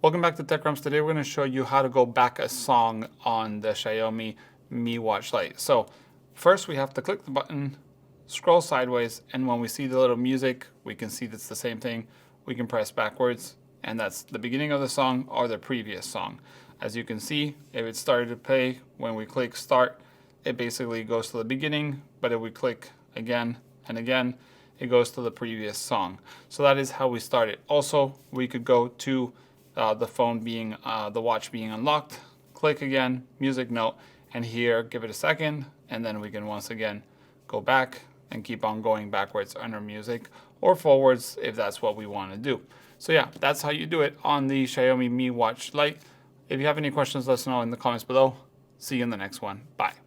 Welcome back to TechRumps. Today we're going to show you how to go back a song on the Xiaomi Mi Watch Lite. So first we have to click the button, scroll sideways, and when we see the little music, we can see that's the same thing. We can press backwards, and that's the beginning of the song or the previous song. As you can see, if it started to play, when we click start, it basically goes to the beginning, but if we click again and again, it goes to the previous song. So that is how we start it. Also, we could go to the phone being, the watch being unlocked, click again, music note, and here give it a second, and then we can once again go back and keep on going backwards under music or forwards if that's what we want to do. So yeah, that's how you do it on the Xiaomi Mi Watch Lite. If you have any questions, let us know in the comments below. See you in the next one. Bye.